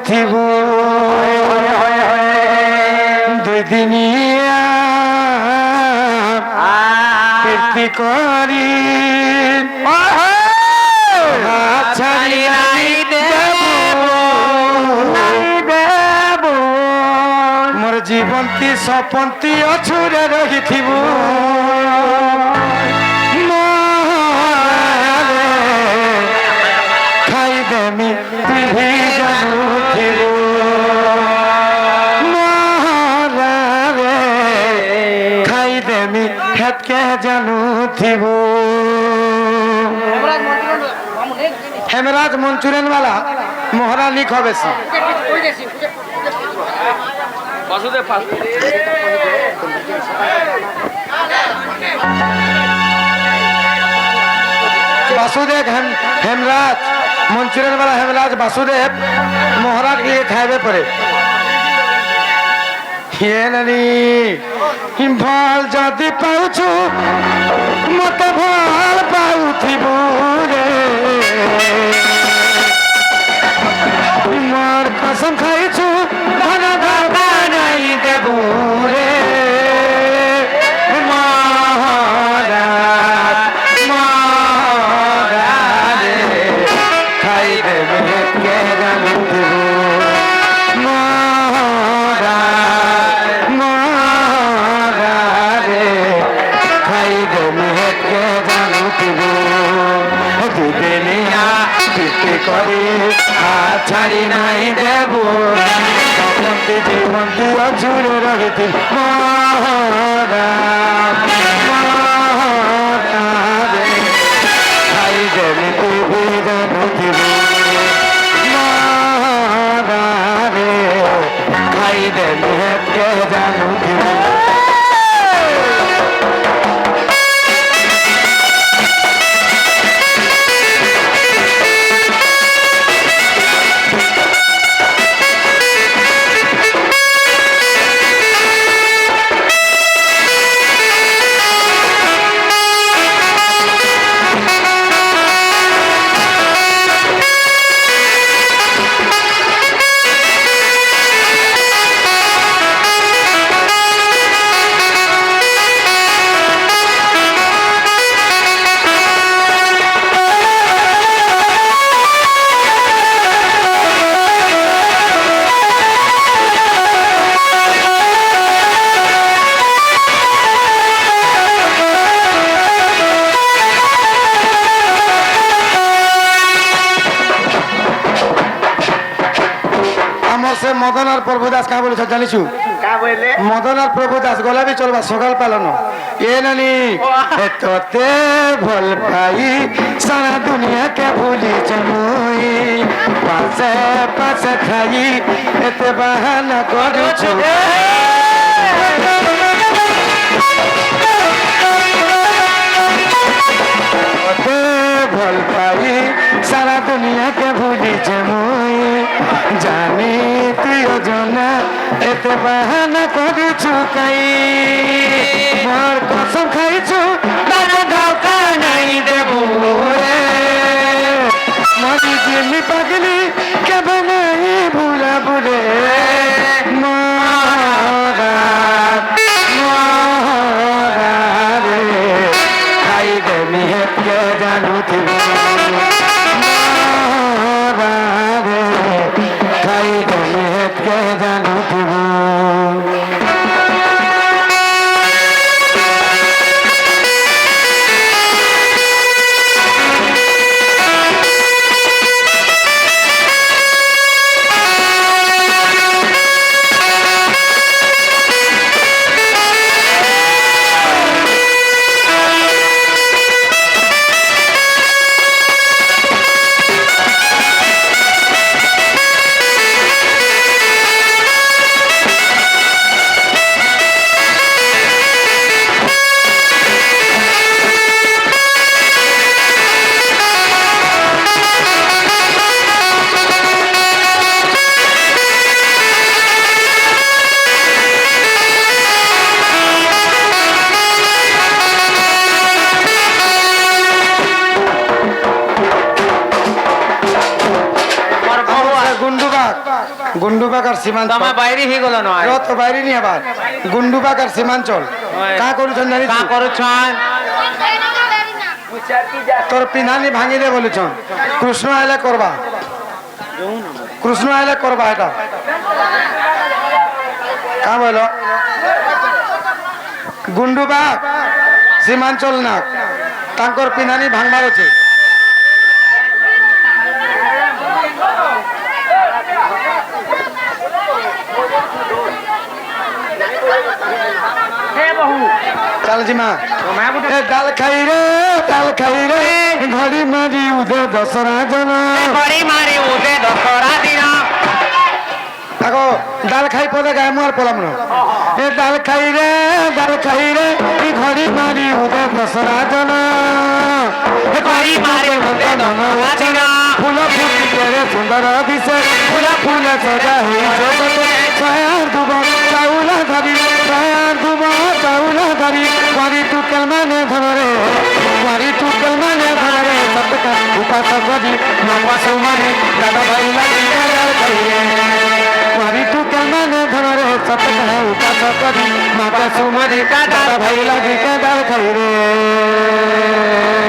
থিব দুই দিনিয়া কীর্তি করি ছাড়ি নাই দেব মোর জীবন্তী সপন্তি অছুরে রহিথিব খাইদেমি তুই জানুথিব খাইদেমি হেতকে জানুথিব हेमराज मंचूरियन वाला मोहरा लिख हो बेसी वासुदेव हेमराज मंचूरियन वाला हेमराज वासुदेव मोहरा लिए खाए पड़े ये ननी भल जदि पाउछु मत भल पाउथिबु रे मोर कसम खाइछु धन धर्मा नहीं देबु रे महाराज महाराज खाई देबे के जानू ছাড়ি নাই দেব জীবন্তী অঝুরে রহিতি খাই দেবি তুই জানুথিব খাই দেবি হেতকে জানুথিব मदन और प्रभुदास क्या बोले जानिछु मदन और प्रभुदास गला भी चलवा सकाल पालन ये नानी तोते भल पाई सारा दुनिया के भूली चमुई पासे पासे खाई एते बहाना करूछु तोते भल पाई सारा दुनिया के भूली चमुई जानी तुयो जना एते बहाना करूछु काई मोर कसम खाइछु दाना धोखा नहीं देबु रे मरी दिली पगली के बनाई भूला बुले मोरा मोरा रे खाई देमी हेतके जानुथिब গুন্ডুবাগ আর সীমাঞ্চল তোমার বাইরে হয়ে গেল নয় তো বাইরে নি আবার গুন্ডুবাগ আর সীমাঞ্চল কা করুছন জানিস কা করছন তোর পিনানি ভাঙি দে বলেছন কৃষ্ণ আইলে করবা কৃষ্ণ আইলে করবা এটা কা বল গুন্ডুবাগ সীমাঞ্চল না তাঙ্কর পিনানি ভাঙবার আছে चल जी माँ डाल खाई रे घड़ी मारी उदे दसरा जना ঘড়ি মারি উঠে দশরা দিন আগো ডাল খাই পদে গায়ে মার পলাম না এ ডাল খাই রে এই ঘড়ি মারি উদে দসরা जना ঘড়ি মারি উঠে দশরা দিন ফুল ফুল করে সুন্দর দিছে ফুল ফুল সজা হই জগতে ছায়ার দুব চাউলা ধরি ছায়ার দুব চাউলা ধরি পারি তু কেলমানে ধরে পারি তু কেলমানে ধরে সত্যকা উপাস করি নবা সুমারি দাদা ভাই লাগি ডাল খাই রে পারি তু কেলমানে ধরে সত্যকা উপাস করি নবা সুমারি দাদা ভাই লাগি ডাল খাই রে